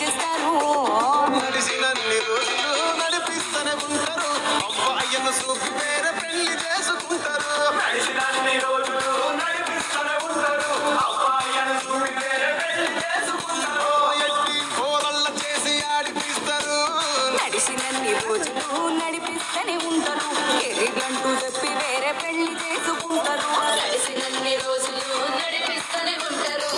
చేస్తారు. నడిచినన్ని రోజులు నడిపిస్తూనే ఉంటారు. అబ్బాయిను చూపి వేరే పెళ్లి చేసుకుంటారు. నడిచినన్ని రోజులు నడిపిస్తూనే ఉంటారు. అబ్బాయిను చూపి వేరే పెళ్లి చేసుకుంటారు. ఎట్టి కోరల్ల చేసి ఆడిపిస్తారు. నడిచినన్ని రోజులు నడిపిస్తూనే ఉంటారు. ఎరిగంటూ చెప్పి వేరే పెళ్లి చేసుకుంటారు. నడిచినన్ని రోజులు నడిపిస్తూనే ఉంటారు.